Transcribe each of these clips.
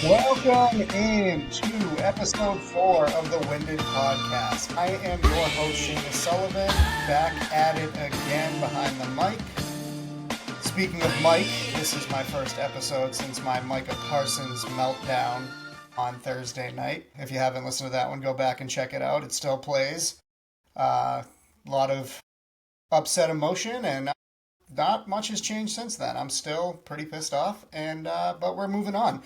Welcome in to episode 4 of the Winded Podcast. I am your host, Shamus Sullivan, back at it again behind the mic. Speaking of Mike, this is my first episode since my Micah Parsons meltdown on Thursday night. If you haven't listened to that one, go back and check it out. It still plays. A lot of upset emotion, and not much has changed since then. I'm still pretty pissed off, but we're moving on.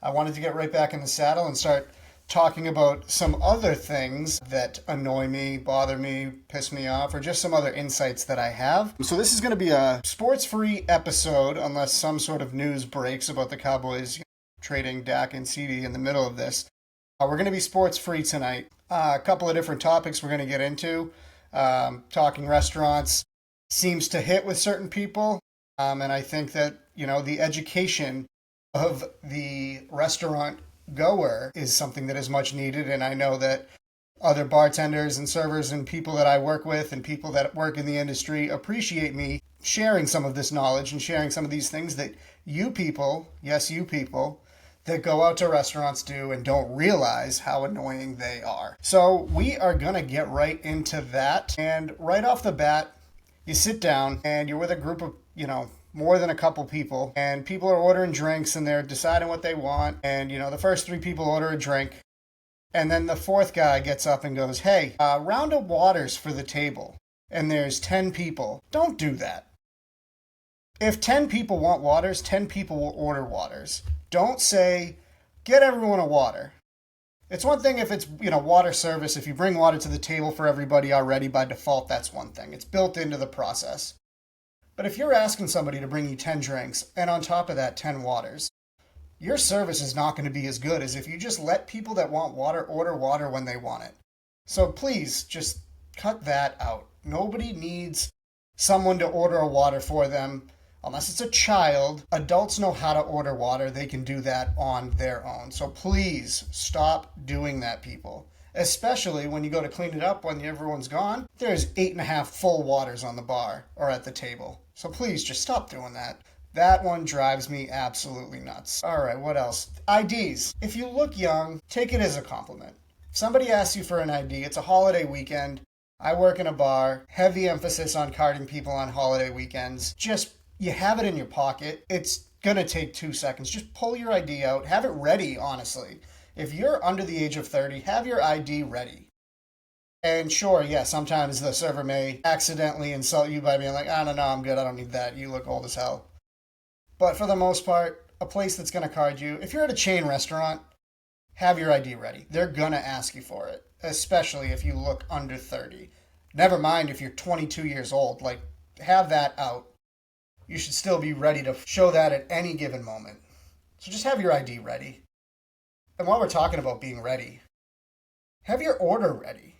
I wanted to get right back in the saddle and start talking about some other things that annoy me, bother me, piss me off, or just some other insights that I have. So this is going to be a sports-free episode unless some sort of news breaks about the Cowboys trading Dak and CD in the middle of this. We're going to be sports-free tonight. A couple of different topics we're going to get into. Talking restaurants seems to hit with certain people, and I think that, the education of the restaurant goer is something that is much needed, and I know that other bartenders and servers and people that I work with and people that work in the industry appreciate me sharing some of this knowledge and sharing some of these things that you people, yes, you people, that go out to restaurants do and don't realize how annoying they are. So we are going to get right into that, and right off the bat, you sit down and you're with a group of, more than a couple people, and people are ordering drinks and they're deciding what they want, and the first 3 people order a drink, and then the 4th guy gets up and goes, hey, round of waters for the table, and there's 10 people. Don't do that. If 10 people want waters, 10 people will order waters. Don't say, get everyone a water. It's one thing if it's, water service. If you bring water to the table for everybody already, by default, that's one thing. It's built into the process. But if you're asking somebody to bring you 10 drinks, and on top of that, 10 waters, your service is not going to be as good as if you just let people that want water order water when they want it. So please, just cut that out. Nobody needs someone to order a water for them, unless it's a child. Adults know how to order water. They can do that on their own. So please, stop doing that, people. Especially when you go to clean it up when everyone's gone. There's 8.5 full waters on the bar or at the table. So please just stop doing that. That one drives me absolutely nuts. All right, what else? IDs. If you look young, take it as a compliment. If somebody asks you for an ID, it's a holiday weekend. I work in a bar. Heavy emphasis on carding people on holiday weekends. You have it in your pocket. It's going to take 2 seconds. Just pull your ID out. Have it ready, honestly. If you're under the age of 30, have your ID ready. And sure, yeah, sometimes the server may accidentally insult you by being like, I don't know, I'm good, I don't need that, you look old as hell. But for the most part, a place that's going to card you, if you're at a chain restaurant, have your ID ready. They're going to ask you for it, especially if you look under 30. Never mind if you're 22 years old, have that out. You should still be ready to show that at any given moment. So just have your ID ready. And while we're talking about being ready, have your order ready.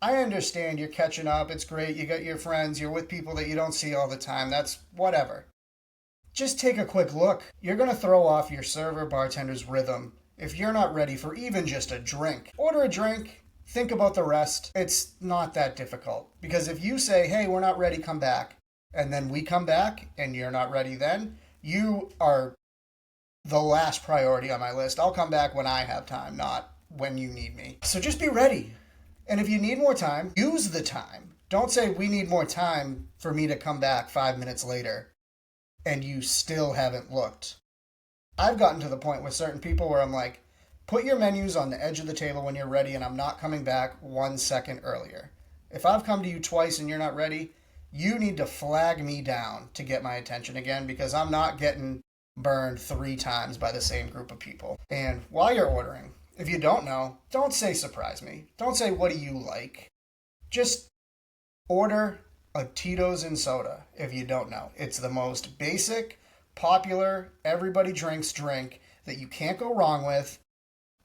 I understand you're catching up. It's great. You got your friends. You're with people that you don't see all the time. That's whatever. Just take a quick look. You're going to throw off your server bartender's rhythm if you're not ready for even just a drink. Order a drink. Think about the rest. It's not that difficult. Because if you say, hey, we're not ready, come back, and then we come back and you're not ready then, you are the last priority on my list. I'll come back when I have time, not when you need me. So just be ready. And if you need more time, use the time. Don't say we need more time for me to come back 5 minutes later and you still haven't looked. I've gotten to the point with certain people where I'm like, put your menus on the edge of the table when you're ready and I'm not coming back 1 second earlier. If I've come to you twice and you're not ready, you need to flag me down to get my attention again, because I'm not getting burned 3 times by the same group of people. And while you're ordering, if you don't know, don't say surprise me. Don't say what do you like. Just order a Tito's and soda if you don't know. It's the most basic, popular, everybody drinks drink that you can't go wrong with.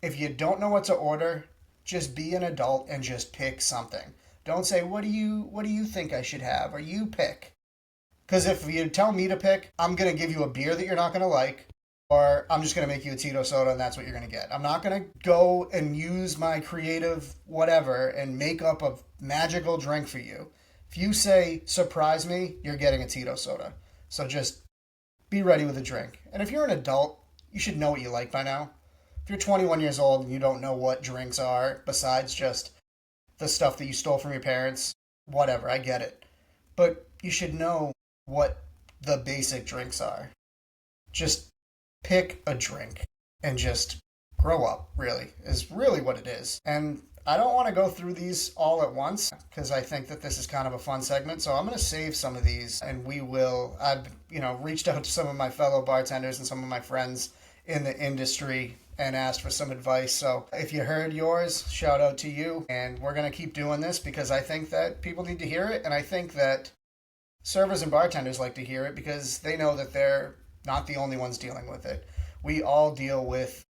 If you don't know what to order, just be an adult and just pick something. Don't say, what do you think I should have? Or you pick. Because if you tell me to pick, I'm going to give you a beer that you're not going to like, or I'm just going to make you a Tito soda and that's what you're going to get. I'm not going to go and use my creative whatever and make up a magical drink for you. If you say, surprise me, you're getting a Tito soda. So just be ready with a drink. And if you're an adult, you should know what you like by now. If you're 21 years old and you don't know what drinks are besides just the stuff that you stole from your parents, whatever, I get it. But you should know what the basic drinks are. Just pick a drink and just grow up, really, is really what it is. And I don't want to go through these all at once because I think that this is kind of a fun segment. So I'm going to save some of these and I've, reached out to some of my fellow bartenders and some of my friends in the industry and asked for some advice. So if you heard yours, shout out to you. And we're going to keep doing this because I think that people need to hear it. And I think that servers and bartenders like to hear it because they know that they're not the only ones dealing with it. We all deal with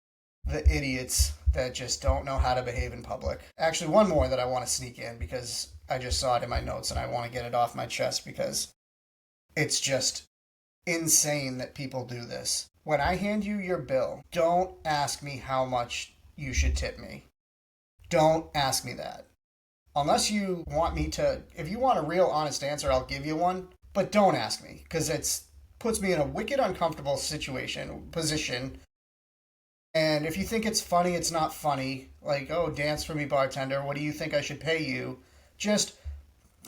the idiots that just don't know how to behave in public. Actually, one more that I want to sneak in because I just saw it in my notes and I want to get it off my chest because it's just insane that people do this. When I hand you your bill, don't ask me how much you should tip me. Don't ask me that. Unless you want me to, if you want a real honest answer, I'll give you one, but don't ask me because it puts me in a wicked uncomfortable position. And if you think it's funny, it's not funny. Like, oh, dance for me, bartender. What do you think I should pay you? Just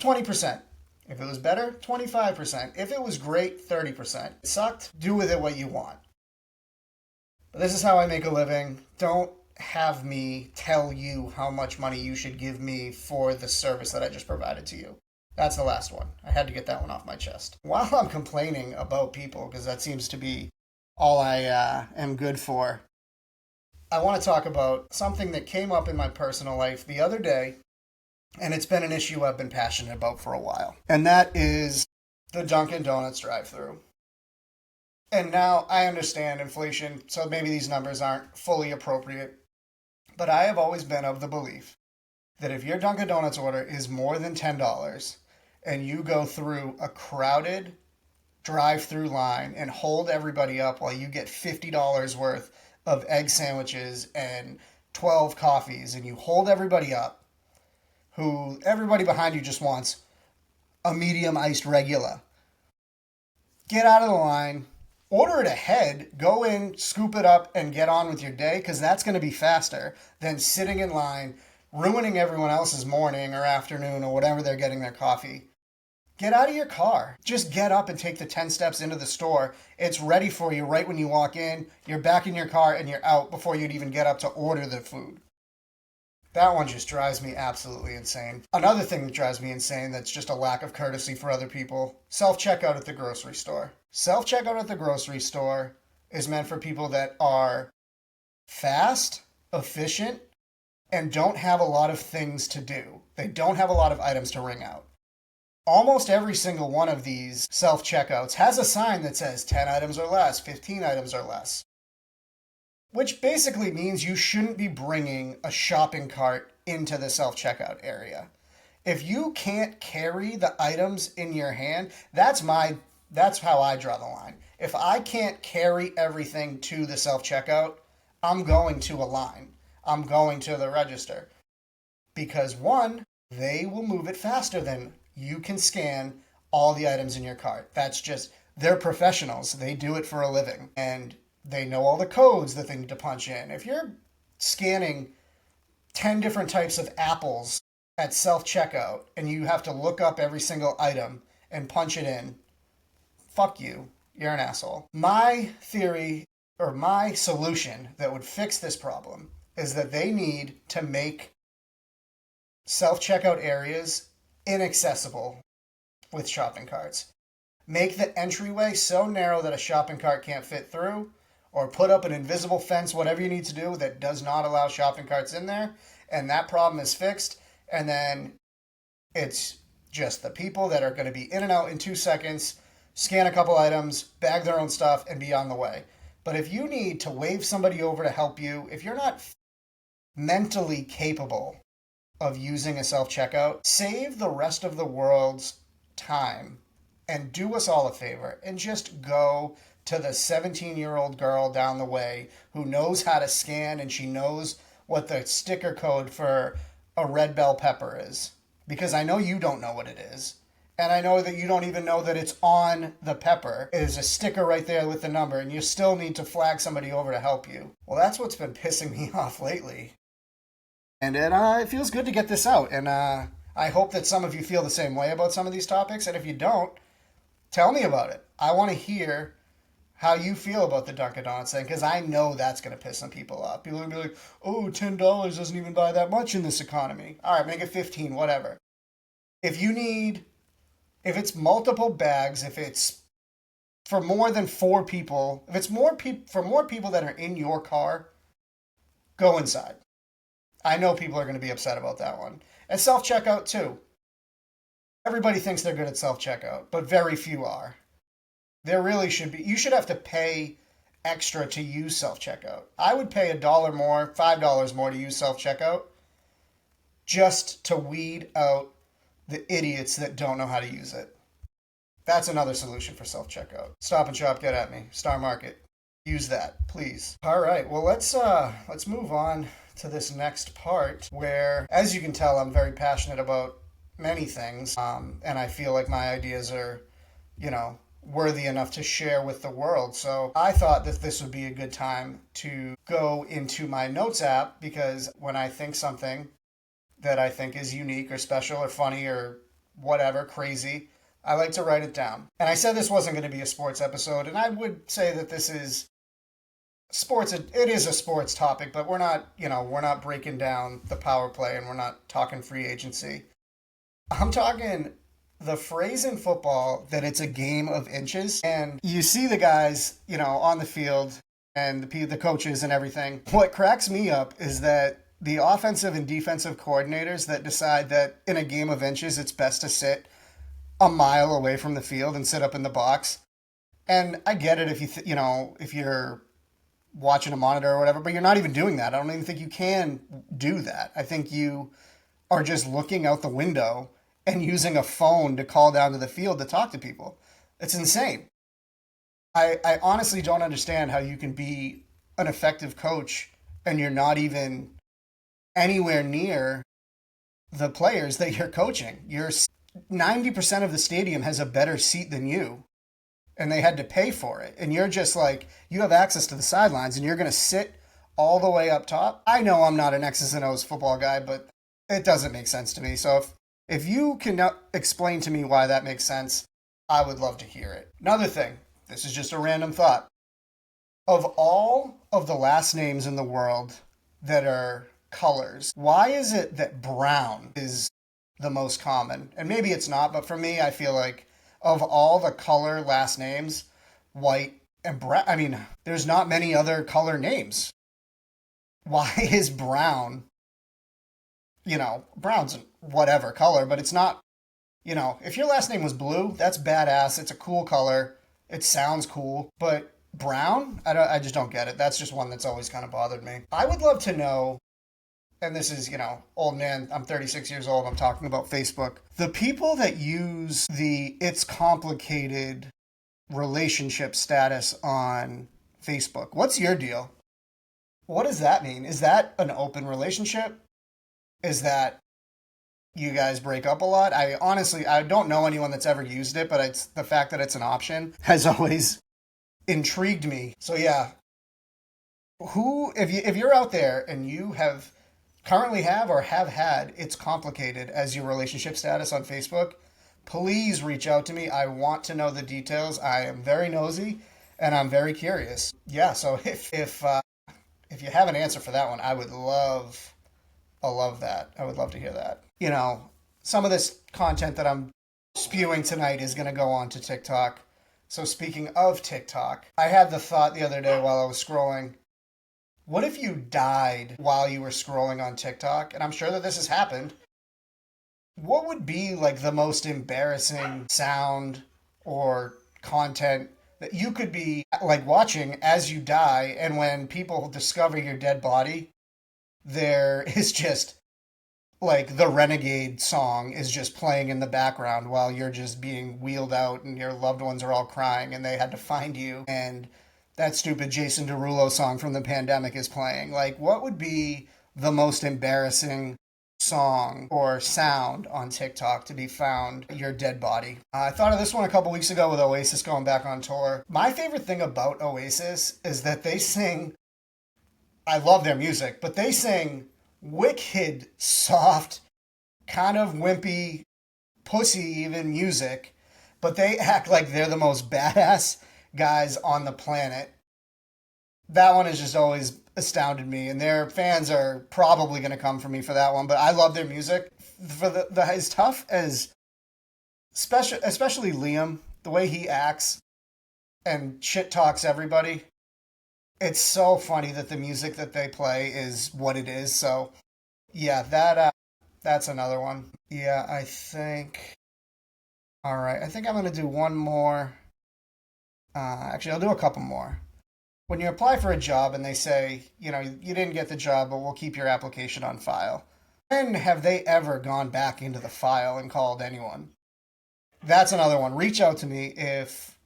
20%. If it was better, 25%. If it was great, 30%. It sucked, do with it what you want. But this is how I make a living. Don't have me tell you how much money you should give me for the service that I just provided to you. That's the last one. I had to get that one off my chest. While I'm complaining about people, because that seems to be all I am good for, I want to talk about something that came up in my personal life the other day, and it's been an issue I've been passionate about for a while. And that is the Dunkin' Donuts drive-thru. And now I understand inflation, so maybe these numbers aren't fully appropriate, but I have always been of the belief that if your Dunkin' Donuts order is more than $10 and you go through a crowded drive-thru line and hold everybody up while you get $50 worth of egg sandwiches and 12 coffees and you hold everybody up, who everybody behind you just wants a medium iced regular. Get out of the line, order it ahead, go in, scoop it up, and get on with your day because that's going to be faster than sitting in line, ruining everyone else's morning or afternoon or whatever they're getting their coffee. Get out of your car. Just get up and take the 10 steps into the store. It's ready for you right when you walk in. You're back in your car and you're out before you'd even get up to order the food. That one just drives me absolutely insane. Another thing that drives me insane that's just a lack of courtesy for other people, self-checkout at the grocery store. Self-checkout at the grocery store is meant for people that are fast, efficient, and don't have a lot of things to do. They don't have a lot of items to ring out. Almost every single one of these self-checkouts has a sign that says 10 items or less, 15 items or less, which basically means you shouldn't be bringing a shopping cart into the self-checkout area. If you can't carry the items in your hand, that's how I draw the line. If I can't carry everything to the self-checkout, I'm going to a line. I'm going to the register. Because one, they will move it faster than you can scan all the items in your cart. They're professionals. They do it for a living. And they know all the codes that they need to punch in. If you're scanning 10 different types of apples at self-checkout and you have to look up every single item and punch it in, fuck you. You're an asshole. My theory or my solution that would fix this problem is that they need to make self-checkout areas inaccessible with shopping carts. Make the entryway so narrow that a shopping cart can't fit through, or put up an invisible fence, whatever you need to do that does not allow shopping carts in there, and that problem is fixed, and then it's just the people that are going to be in and out in 2 seconds, scan a couple items, bag their own stuff, and be on the way. But if you need to wave somebody over to help you, if you're not mentally capable of using a self-checkout, save the rest of the world's time and do us all a favor and just go to the 17-year-old girl down the way who knows how to scan and she knows what the sticker code for a red bell pepper is. Because I know you don't know what it is. And I know that you don't even know that it's on the pepper. There's a sticker right there with the number, and you still need to flag somebody over to help you. Well, that's what's been pissing me off lately. And it feels good to get this out. And I hope that some of you feel the same way about some of these topics. And if you don't, tell me about it. I want to hear how you feel about the Dunkin' Donuts thing, because I know that's going to piss some people off. People are going to be like, oh, $10 doesn't even buy that much in this economy. All right, make it 15, whatever. If you need, if it's multiple bags, if it's for more than four people, if it's for more people that are in your car, go inside. I know people are going to be upset about that one. And self checkout too. Everybody thinks they're good at self checkout, but very few are. There really should be. You should have to pay extra to use self checkout. I would pay $1 more, $5 more to use self checkout just to weed out the idiots that don't know how to use it. That's another solution for self checkout. Stop and Shop, get at me. Star Market, use that, please. All right, well let's move on to this next part where, as you can tell, I'm very passionate about many things, and I feel like my ideas are, worthy enough to share with the world. So I thought that this would be a good time to go into my notes app, because when I think something that I think is unique or special or funny or whatever, crazy, I like to write it down. And I said this wasn't going to be a sports episode, and I would say that this is sports. It is a sports topic, but we're not breaking down the power play, and we're not talking free agency. I'm talking the phrase in football that it's a game of inches, and you see the guys, on the field and the coaches and everything. What cracks me up is that the offensive and defensive coordinators that decide that in a game of inches, it's best to sit a mile away from the field and sit up in the box. And I get it if you're watching a monitor or whatever, but you're not even doing that. I don't even think you can do that. I think you are just looking out the window and using a phone to call down to the field to talk to people. It's insane. I honestly don't understand how you can be an effective coach and you're not even anywhere near the players that you're coaching. You're 90% of the stadium has a better seat than you, and they had to pay for it. And you're just like, you have access to the sidelines and you're going to sit all the way up top. I know I'm not an X's and O's football guy, but it doesn't make sense to me. So if you can explain to me why that makes sense, I would love to hear it. Another thing, this is just a random thought. Of all of the last names in the world that are colors, why is it that brown is the most common? And maybe it's not, but for me, I feel like of all the color last names, white and brown, there's not many other color names. Why is brown, brown's whatever color, but it's not, if your last name was blue, that's badass. It's a cool color. It sounds cool, but brown, I just don't get it. That's just one that's always kind of bothered me. I would love to know, and this is, old man, I'm 36 years old, I'm talking about Facebook. The people that use the it's complicated relationship status on Facebook, what's your deal? What does that mean? Is that an open relationship? Is that you guys break up a lot? I don't know anyone that's ever used it, but it's the fact that it's an option has always intrigued me. So yeah, if you're out there and you currently have or have had it's complicated as your relationship status on Facebook, please reach out to me. I want to know the details. I am very nosy and I'm very curious. Yeah, so if you have an answer for that one, I love that. I would love to hear that. Some of this content that I'm spewing tonight is going to go on to TikTok. So speaking of TikTok, I had the thought the other day while I was scrolling, what if you died while you were scrolling on TikTok? And I'm sure that this has happened. What would be like the most embarrassing sound or content that you could be like watching as you die, and when people discover your dead body, there is just like the Renegade song is just playing in the background while you're just being wheeled out and your loved ones are all crying and they had to find you, and that stupid Jason Derulo song from the pandemic is playing. Like, what would be the most embarrassing song or sound on TikTok to be found your dead body. I thought of this one a couple weeks ago with Oasis going back on tour. My favorite thing about Oasis is that they sing, I love their music, but they sing wicked, soft, kind of wimpy, pussy even music, but they act like they're the most badass guys on the planet. That one has just always astounded me, and their fans are probably going to come for me for that one, but I love their music. For the as tough as, especially Liam, the way he acts and shit talks everybody, it's so funny that the music that they play is what it is. So yeah, that's another one. Yeah, I think. All right, I think I'm gonna do one more. Actually, I'll do a couple more. When you apply for a job and they say, you didn't get the job, but we'll keep your application on file. When have they ever gone back into the file and called anyone? That's another one. Reach out to me if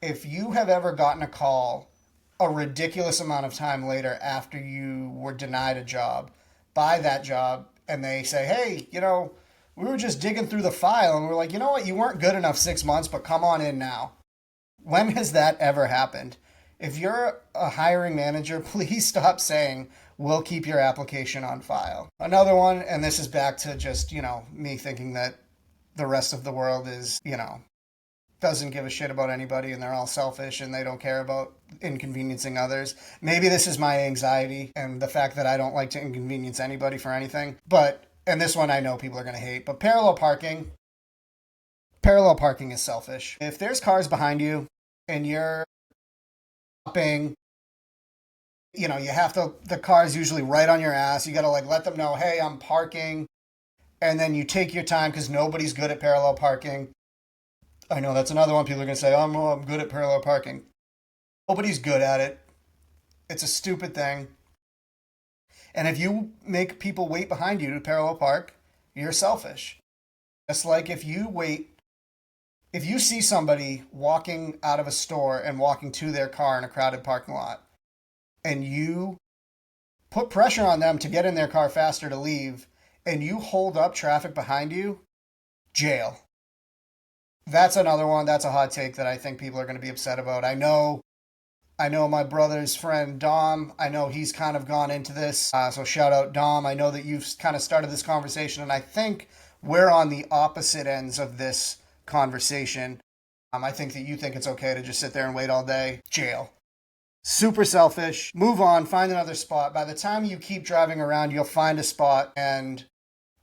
you have ever gotten a call a ridiculous amount of time later after you were denied a job by that job, and they say, hey, we were just digging through the file and we're like, you know what, you weren't good enough 6 months, but come on in now. When has that ever happened? If you're a hiring manager, please stop saying, we'll keep your application on file. Another one, and this is back to just, me thinking that the rest of the world is, doesn't give a shit about anybody and they're all selfish and they don't care about inconveniencing others. Maybe this is my anxiety and the fact that I don't like to inconvenience anybody for anything. And this one I know people are going to hate, but parallel parking is selfish. If there's cars behind you and you're stopping, you have to, the car's usually right on your ass. You got to let them know, hey, I'm parking. And then you take your time because nobody's good at parallel parking. I know that's another one people are going to say, I'm good at parallel parking. Nobody's good at it. It's a stupid thing. And if you make people wait behind you to parallel park, you're selfish. It's like if you see somebody walking out of a store and walking to their car in a crowded parking lot, and you put pressure on them to get in their car faster to leave, and you hold up traffic behind you, jail. That's another one. That's a hot take that I think people are going to be upset about. I know my brother's friend, Dom. I know he's kind of gone into this. So shout out, Dom. I know that you've kind of started this conversation, and I think we're on the opposite ends of this conversation. I think that you think it's okay to just sit there and wait all day. Jail. Super selfish. Move on. Find another spot. By the time you keep driving around, you'll find a spot and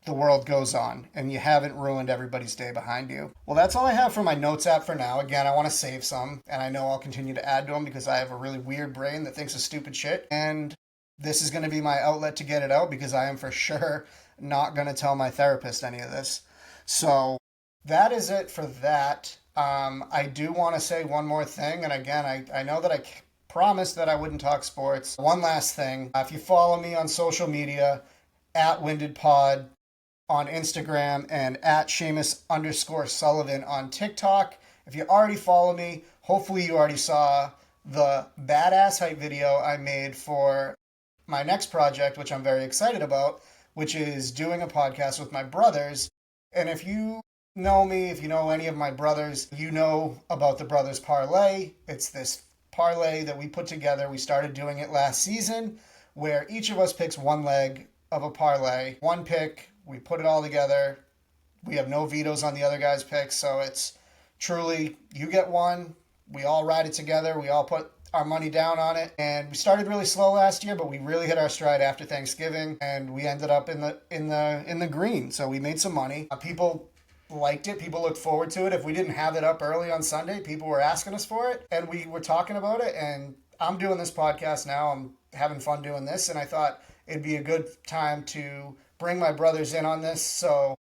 the world goes on and you haven't ruined everybody's day behind you. Well, that's all I have for my notes app for now. Again, I want to save some, and I know I'll continue to add to them because I have a really weird brain that thinks of stupid shit. And this is going to be my outlet to get it out because I am for sure not going to tell my therapist any of this. So that is it for that. I do want to say one more thing. And again, I know that I promised that I wouldn't talk sports. One last thing. If you follow me on social media, at Winded Pod on Instagram and at Shamus_Sullivan on TikTok. If you already follow me, hopefully you already saw the badass hype video I made for my next project, which I'm very excited about, which is doing a podcast with my brothers. And if you know me, if you know any of my brothers, you know about the Brothers Parlay. It's this parlay that we put together. We started doing it last season, where each of us picks one leg of a parlay, one pick. We put it all together. We have no vetoes on the other guy's picks, so it's truly, you get one, we all ride it together, we all put our money down on it, and we started really slow last year, but we really hit our stride after Thanksgiving, and we ended up in the green, so we made some money. People liked it, people looked forward to it. If we didn't have it up early on Sunday, people were asking us for it, and we were talking about it, and I'm doing this podcast now, I'm having fun doing this, and I thought it'd be a good time to bring my brothers in on this. So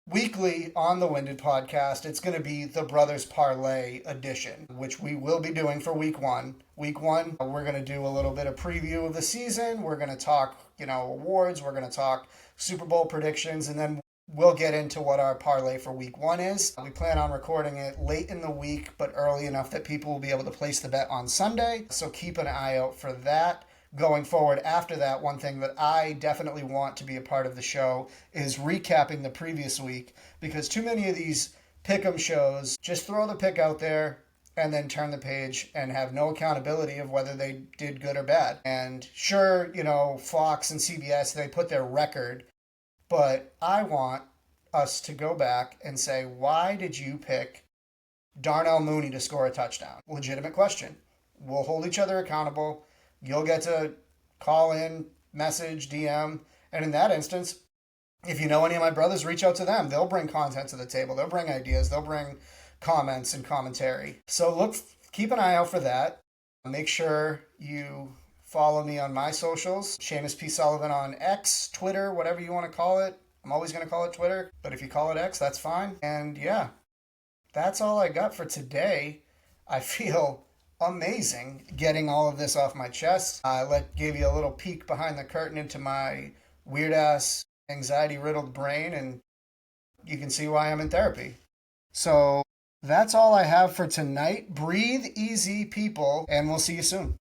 weekly on the Winded Podcast, it's going to be the Brothers Parlay edition, which we will be doing for week one. Week one, we're going to do a little bit of preview of the season. We're going to talk, awards. We're going to talk Super Bowl predictions, and then we'll get into what our parlay for week one is. We plan on recording it late in the week, but early enough that people will be able to place the bet on Sunday. So keep an eye out for that. going forward after that, one thing that I definitely want to be a part of the show is recapping the previous week, because too many of these pick'em shows just throw the pick out there and then turn the page and have no accountability of whether they did good or bad. And sure, Fox and CBS, they put their record, but I want us to go back and say, why did you pick Darnell Mooney to score a touchdown? Legitimate question. We'll hold each other accountable. You'll get to call in, message, DM. And in that instance, if you know any of my brothers, reach out to them. They'll bring content to the table. They'll bring ideas. They'll bring comments and commentary. So keep an eye out for that. Make sure you follow me on my socials. Shamus P. Sullivan on X, Twitter, whatever you want to call it. I'm always going to call it Twitter, but if you call it X, that's fine. And yeah, that's all I got for today. I feel amazing getting all of this off my chest. I gave you a little peek behind the curtain into my weird-ass, anxiety-riddled brain, and you can see why I'm in therapy. So that's all I have for tonight. Breathe easy, people, and we'll see you soon.